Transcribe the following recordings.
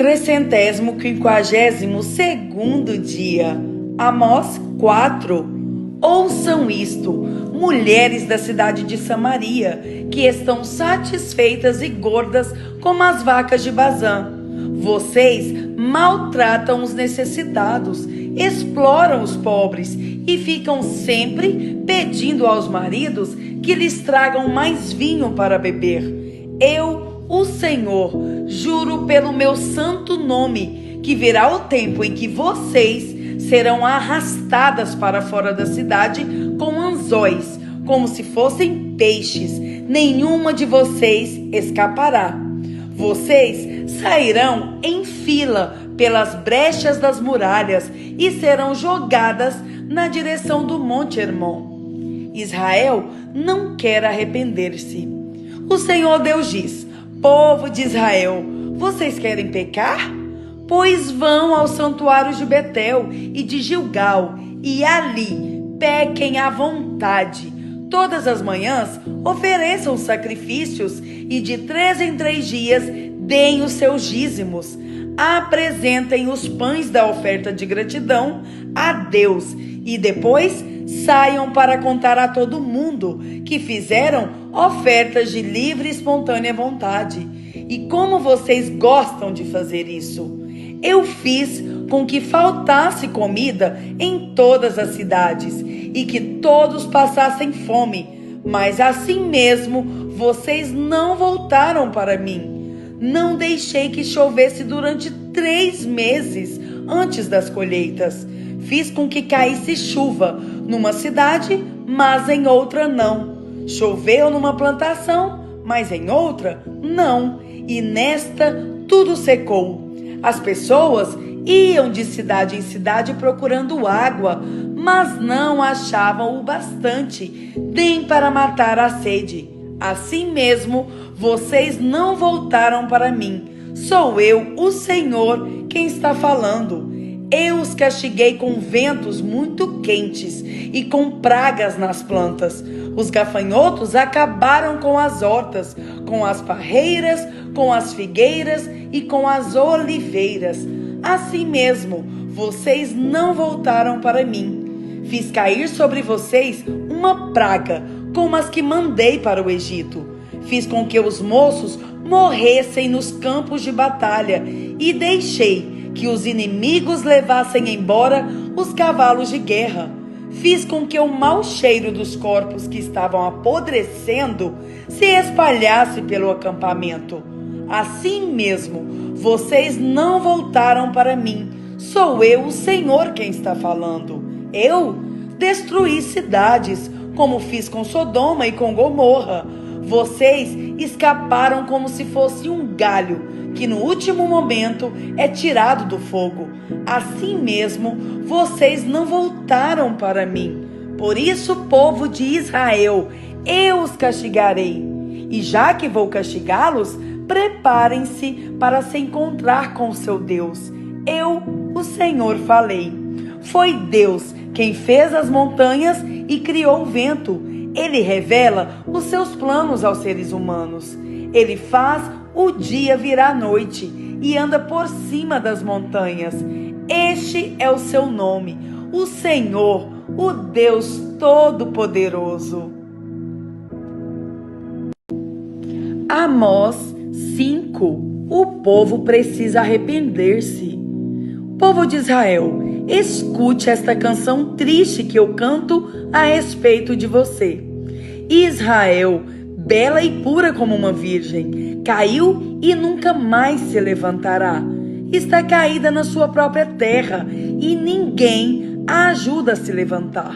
352º dia. Amós 4. Ouçam isto, mulheres da cidade de Samaria, que estão satisfeitas e gordas como as vacas de Bazã. Vocês maltratam os necessitados, exploram os pobres e ficam sempre pedindo aos maridos que lhes tragam mais vinho para beber. Eu, o Senhor, juro pelo meu santo nome, que virá o tempo em que vocês serão arrastadas para fora da cidade com anzóis, como se fossem peixes. Nenhuma de vocês escapará. Vocês sairão em fila pelas brechas das muralhas e serão jogadas na direção do Monte Hermon. Israel não quer arrepender-se. O Senhor Deus diz: povo de Israel, vocês querem pecar? Pois vão aos santuários de Betel e de Gilgal, e ali pequem à vontade. Todas as manhãs ofereçam sacrifícios, e de 3 em 3 dias deem os seus dízimos. Apresentem os pães da oferta de gratidão a Deus, e depois saiam para contar a todo mundo que fizeram ofertas de livre e espontânea vontade. E como vocês gostam de fazer isso! Eu fiz com que faltasse comida em todas as cidades e que todos passassem fome, mas assim mesmo vocês não voltaram para mim. Não deixei que chovesse durante 3 meses antes das colheitas. Fiz com que caísse chuva numa cidade, mas em outra não. Choveu numa plantação, mas em outra não. E nesta tudo secou. As pessoas iam de cidade em cidade procurando água, mas não achavam o bastante, nem para matar a sede. Assim mesmo, vocês não voltaram para mim. Sou eu, o Senhor, quem está falando. Eu os castiguei com ventos muito quentes e com pragas nas plantas. Os gafanhotos acabaram com as hortas, com as parreiras, com as figueiras e com as oliveiras. Assim mesmo, vocês não voltaram para mim. Fiz cair sobre vocês uma praga, como as que mandei para o Egito. Fiz com que os moços morressem nos campos de batalha e deixei que os inimigos levassem embora os cavalos de guerra. Fiz com que o mau cheiro dos corpos que estavam apodrecendo se espalhasse pelo acampamento. Assim mesmo, vocês não voltaram para mim. Sou eu, o Senhor, quem está falando. Eu destruí cidades, como fiz com Sodoma e com Gomorra. Vocês escaparam como se fosse um galho que no último momento é tirado do fogo. Assim mesmo, vocês não voltaram para mim. Por isso, povo de Israel, eu os castigarei. E já que vou castigá-los, preparem-se para se encontrar com seu Deus. Eu, o Senhor, falei. Foi Deus quem fez as montanhas e criou o vento. Ele revela os seus planos aos seres humanos. Ele faz o dia virar noite e anda por cima das montanhas. Este é o seu nome, o Senhor, o Deus Todo-Poderoso. Amós 5. O povo precisa arrepender-se. Povo de Israel, escute esta canção triste que eu canto a respeito de você. Israel, bela e pura como uma virgem, caiu e nunca mais se levantará. Está caída na sua própria terra e ninguém a ajuda a se levantar.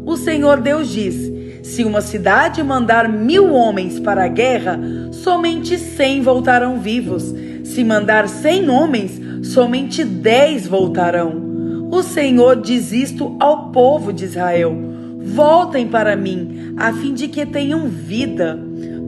O Senhor Deus diz: se uma cidade mandar 1000 homens para a guerra, somente 100 voltarão vivos. Se mandar 100 homens, somente 10 voltarão. O Senhor diz isto ao povo de Israel: voltem para mim, a fim de que tenham vida.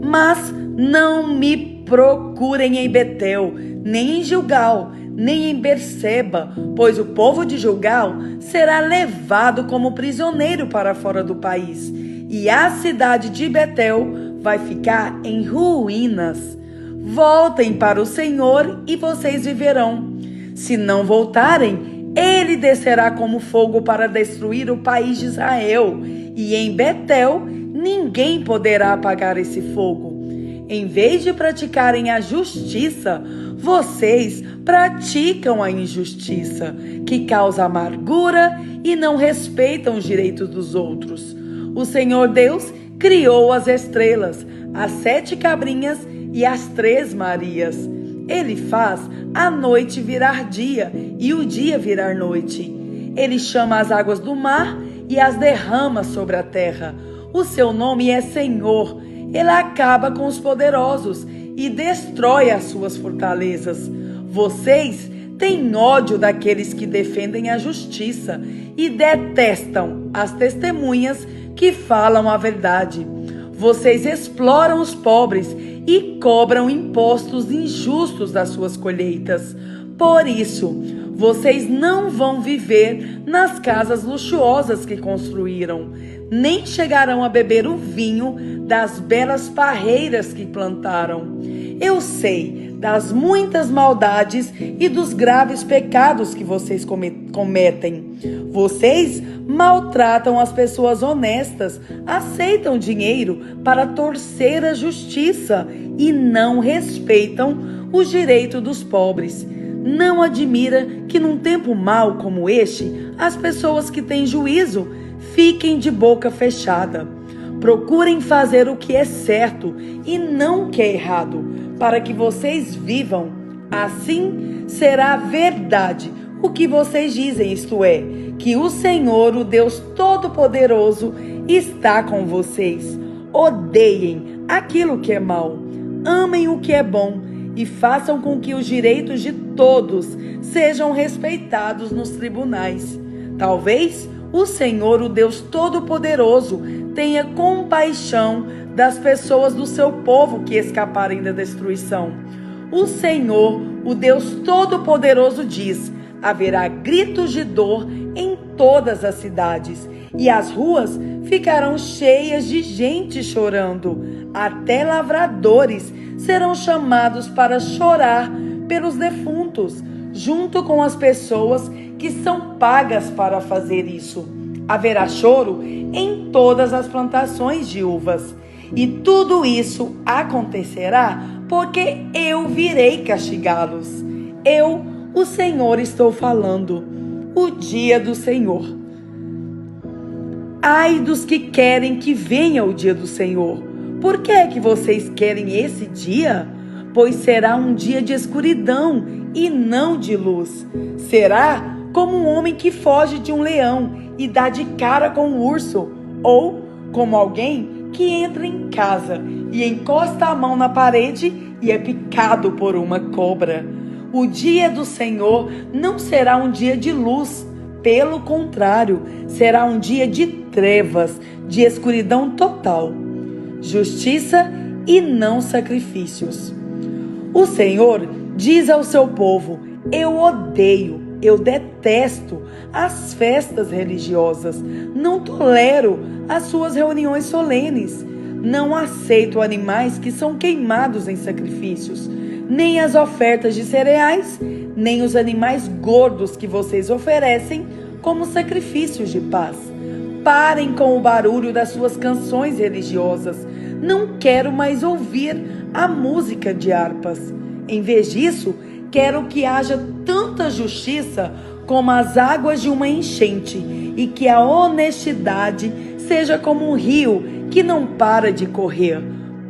Mas não me procurem em Betel, nem em Gilgal, nem em Berseba, pois o povo de Gilgal será levado como prisioneiro para fora do país, e a cidade de Betel vai ficar em ruínas. Voltem para o Senhor e vocês viverão. Se não voltarem, ele descerá como fogo para destruir o país de Israel, e em Betel ninguém poderá apagar esse fogo. Em vez de praticarem a justiça, vocês praticam a injustiça, que causa amargura e não respeitam os direitos dos outros. O Senhor Deus criou as estrelas, as 7 cabrinhas e as 3 Marias. Ele faz a noite virar dia e o dia virar noite. Ele chama as águas do mar e as derrama sobre a terra. O seu nome é Senhor. Ele acaba com os poderosos e destrói as suas fortalezas. Vocês têm ódio daqueles que defendem a justiça e detestam as testemunhas que falam a verdade. Vocês exploram os pobres e cobram impostos injustos das suas colheitas. Por isso, vocês não vão viver nas casas luxuosas que construíram, nem chegarão a beber o vinho das belas parreiras que plantaram. Eu sei das muitas maldades e dos graves pecados que vocês cometem. Vocês maltratam as pessoas honestas, aceitam dinheiro para torcer a justiça e não respeitam os direitos dos pobres. Não admira que num tempo mau como este, as pessoas que têm juízo fiquem de boca fechada. Procurem fazer o que é certo e não o que é errado, para que vocês vivam. Assim será verdade o que vocês dizem, isto é, que o Senhor, o Deus Todo-Poderoso, está com vocês. Odeiem aquilo que é mal, amem o que é bom e façam com que os direitos de todos sejam respeitados nos tribunais. Talvez o Senhor, o Deus Todo-Poderoso, tenha compaixão das pessoas do seu povo que escaparem da destruição. O Senhor, o Deus Todo-Poderoso, diz: haverá gritos de dor em todas as cidades, e as ruas ficarão cheias de gente chorando. Até lavradores serão chamados para chorar pelos defuntos, junto com as pessoas que são pagas para fazer isso. Haverá choro em todas as plantações de uvas. E tudo isso acontecerá porque eu virei castigá-los. Eu, o Senhor, estou falando. O dia do Senhor. Ai dos que querem que venha o dia do Senhor. Por que é que vocês querem esse dia? Pois será um dia de escuridão e não de luz. Será como um homem que foge de um leão e dá de cara com um urso, ou como alguém que entra em casa e encosta a mão na parede e é picado por uma cobra. O dia do Senhor não será um dia de luz, pelo contrário, será um dia de trevas, de escuridão total. Justiça e não sacrifícios. O Senhor diz ao seu povo: eu odeio, eu detesto as festas religiosas, não tolero as suas reuniões solenes, não aceito animais que são queimados em sacrifícios, nem as ofertas de cereais, nem os animais gordos que vocês oferecem como sacrifícios de paz. Parem com o barulho das suas canções religiosas. Não quero mais ouvir a música de harpas. Em vez disso, quero que haja tanta justiça como as águas de uma enchente e que a honestidade seja como um rio que não para de correr.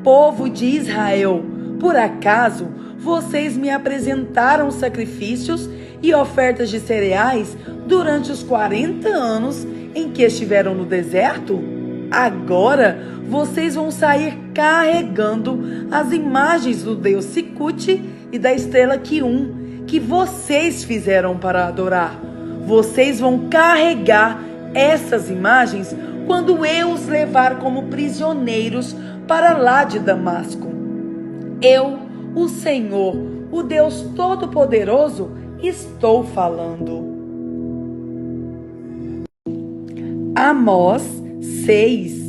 Povo de Israel, por acaso vocês me apresentaram sacrifícios e ofertas de cereais durante os 40 anos em que estiveram no deserto? Agora vocês vão sair carregando as imagens do deus Sicute e da estrela Quium que vocês fizeram para adorar. Vocês vão carregar essas imagens quando eu os levar como prisioneiros para lá de Damasco. Eu, o Senhor, o Deus Todo-Poderoso, estou falando. Amós 6.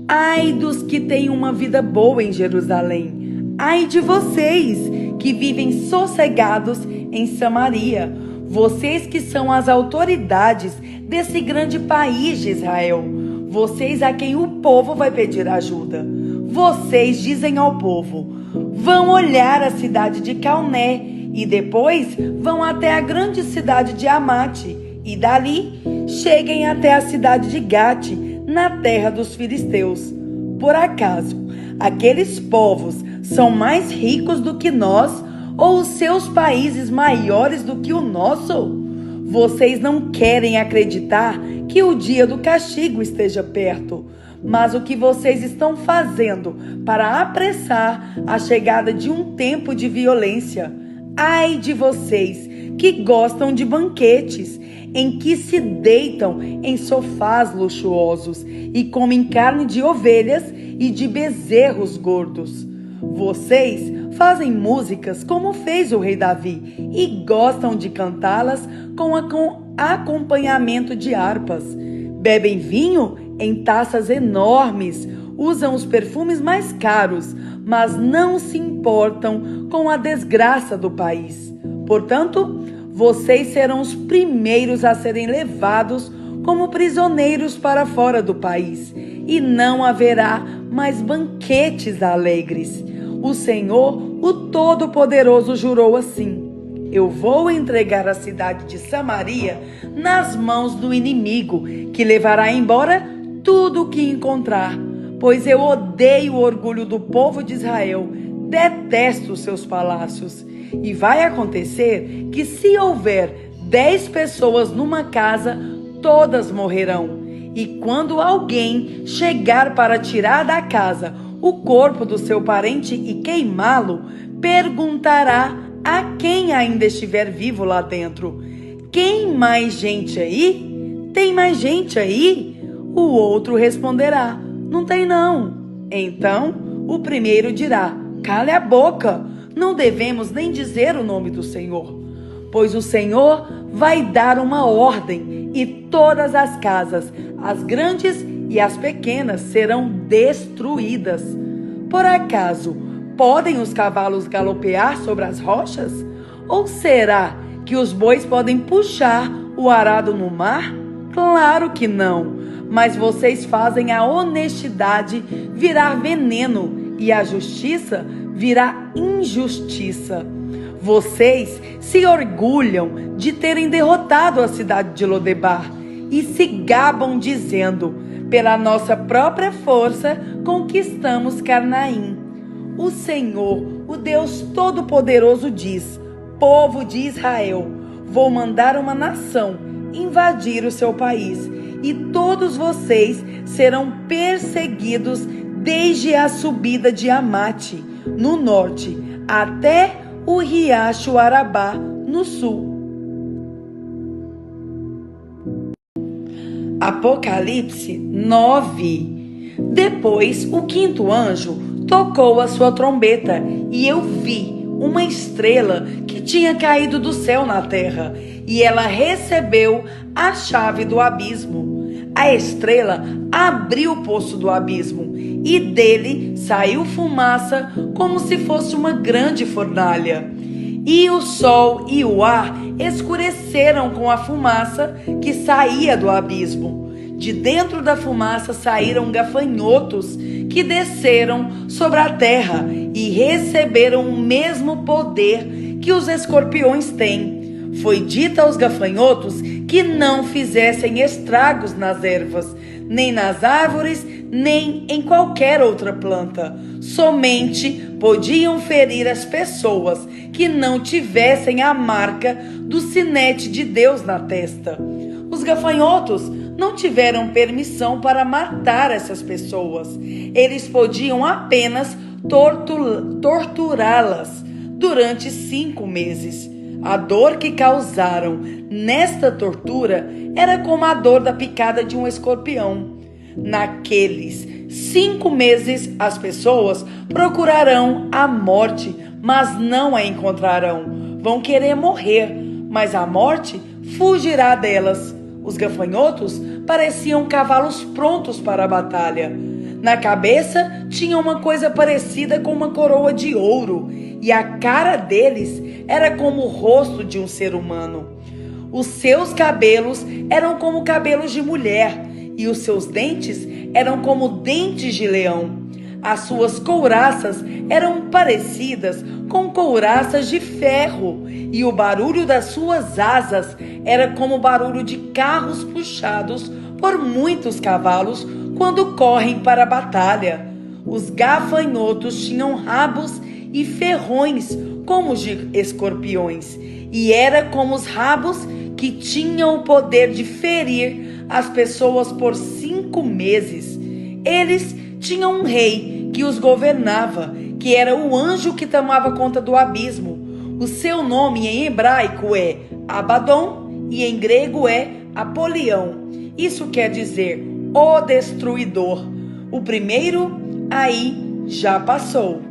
Ai dos que têm uma vida boa em Jerusalém. Ai de vocês que vivem sossegados em Samaria, vocês que são as autoridades desse grande país de Israel, vocês a quem o povo vai pedir ajuda. Vocês dizem ao povo: vão olhar a cidade de Calné e depois vão até a grande cidade de Amate e dali cheguem até a cidade de Gate, na terra dos filisteus. Por acaso aqueles povos são mais ricos do que nós, ou os seus países maiores do que o nosso? Vocês não querem acreditar que o dia do castigo esteja perto, mas o que vocês estão fazendo para apressar a chegada de um tempo de violência? Ai de vocês que gostam de banquetes, em que se deitam em sofás luxuosos e comem carne de ovelhas e de bezerros gordos. Vocês fazem músicas como fez o rei Davi e gostam de cantá-las com acompanhamento de harpas. Bebem vinho em taças enormes, usam os perfumes mais caros, mas não se importam com a desgraça do país. Portanto, vocês serão os primeiros a serem levados como prisioneiros para fora do país, e não haverá mais banquetes alegres. O Senhor, o Todo-Poderoso, jurou assim: eu vou entregar a cidade de Samaria nas mãos do inimigo, que levará embora tudo o que encontrar, pois eu odeio o orgulho do povo de Israel, detesto os seus palácios. E vai acontecer que, se houver 10 pessoas numa casa, todas morrerão. E quando alguém chegar para tirar da casa o corpo do seu parente e queimá-lo, perguntará a quem ainda estiver vivo lá dentro: tem mais gente aí? Tem mais gente aí? O outro responderá: não tem não. Então o primeiro dirá: cale a boca, não devemos nem dizer o nome do Senhor. Pois o Senhor vai dar uma ordem e todas as casas, as grandes e as pequenas, serão destruídas. Por acaso podem os cavalos galopear sobre as rochas? Ou será que os bois podem puxar o arado no mar? Claro que não. Mas vocês fazem a honestidade virar veneno e a justiça virar injustiça. Vocês se orgulham de terem derrotado a cidade de Lodebar e se gabam dizendo: pela nossa própria força conquistamos Carnaim. O Senhor, o Deus Todo-Poderoso, diz: povo de Israel, vou mandar uma nação invadir o seu país, e todos vocês serão perseguidos desde a subida de Amate, no norte, até o riacho Arabá, no sul. Apocalipse 9. Depois o quinto anjo tocou a sua trombeta, e eu vi uma estrela que tinha caído do céu na terra, e ela recebeu a chave do abismo. A estrela abriu o poço do abismo, e dele saiu fumaça como se fosse uma grande fornalha. E o sol e o ar escureceram com a fumaça que saía do abismo. De dentro da fumaça saíram gafanhotos que desceram sobre a terra e receberam o mesmo poder que os escorpiões têm. Foi dito aos gafanhotos que não fizessem estragos nas ervas, nem nas árvores, nem em qualquer outra planta. Somente podiam ferir as pessoas que não tivessem a marca do sinete de Deus na testa. Os gafanhotos não tiveram permissão para matar essas pessoas. Eles podiam apenas torturá-las durante 5 meses. A dor que causaram nesta tortura era como a dor da picada de um escorpião. Naqueles 5 meses, as pessoas procurarão a morte, mas não a encontrarão. Vão querer morrer, mas a morte fugirá delas. Os gafanhotos pareciam cavalos prontos para a batalha. Na cabeça tinha uma coisa parecida com uma coroa de ouro, e a cara deles era como o rosto de um ser humano. Os seus cabelos eram como cabelos de mulher, e os seus dentes eram como dentes de leão. As suas couraças eram parecidas com couraças de ferro, e o barulho das suas asas era como o barulho de carros puxados por muitos cavalos quando correm para a batalha. Os gafanhotos tinham rabos e ferrões como os de escorpiões, e era como os rabos que tinham o poder de ferir as pessoas por 5 meses. Eles tinham um rei que os governava, que era o anjo que tomava conta do abismo. O seu nome em hebraico é Abaddon e em grego é Apolião. Isso quer dizer o destruidor. O primeiro aí já passou.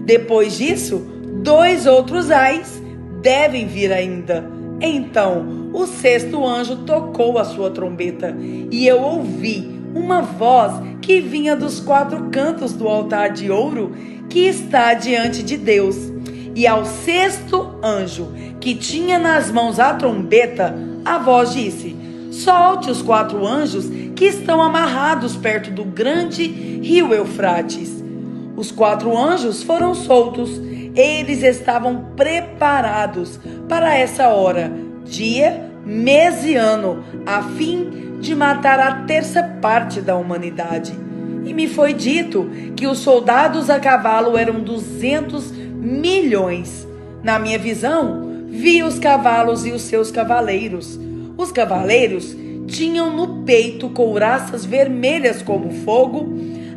Depois disso, 2 outros ais devem vir ainda. Então o 6º anjo tocou a sua trombeta, e eu ouvi uma voz que vinha dos 4 cantos do altar de ouro que está diante de Deus. E ao 6º anjo, que tinha nas mãos a trombeta, a voz disse: solte os 4 anjos que estão amarrados perto do grande rio Eufrates. Os 4 anjos foram soltos. Eles estavam preparados para essa hora, dia, mês e ano, a fim de matar a 1/3 parte da humanidade. E me foi dito que os soldados a cavalo eram 200 milhões. Na minha visão, vi os cavalos e os seus cavaleiros. Os cavaleiros tinham no peito couraças vermelhas como fogo,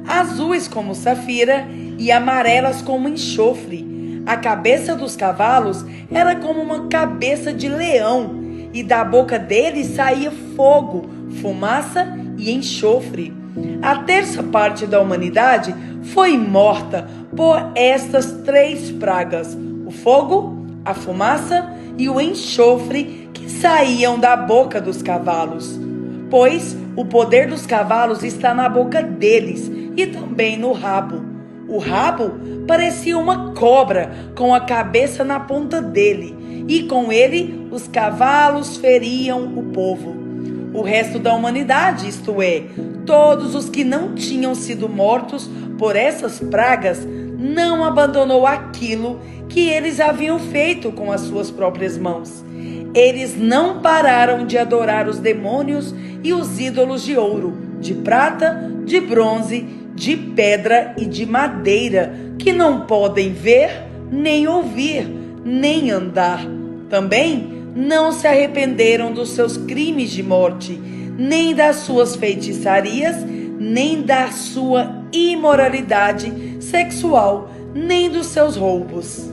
azuis como safira e amarelas como enxofre. A cabeça dos cavalos era como uma cabeça de leão, e da boca deles saía fogo, fumaça e enxofre. A 1/3 parte da humanidade foi morta por estas 3 pragas: o fogo, a fumaça e o enxofre que saíam da boca dos cavalos. Pois o poder dos cavalos está na boca deles e também no rabo. O rabo parecia uma cobra com a cabeça na ponta dele, e com ele os cavalos feriam o povo. O resto da humanidade, isto é, todos os que não tinham sido mortos por essas pragas, não abandonou aquilo que eles haviam feito com as suas próprias mãos. Eles não pararam de adorar os demônios e os ídolos de ouro, de prata, de bronze, de pedra e de madeira, que não podem ver, nem ouvir, nem andar. Também não se arrependeram dos seus crimes de morte, nem das suas feitiçarias, nem da sua imoralidade sexual, nem dos seus roubos.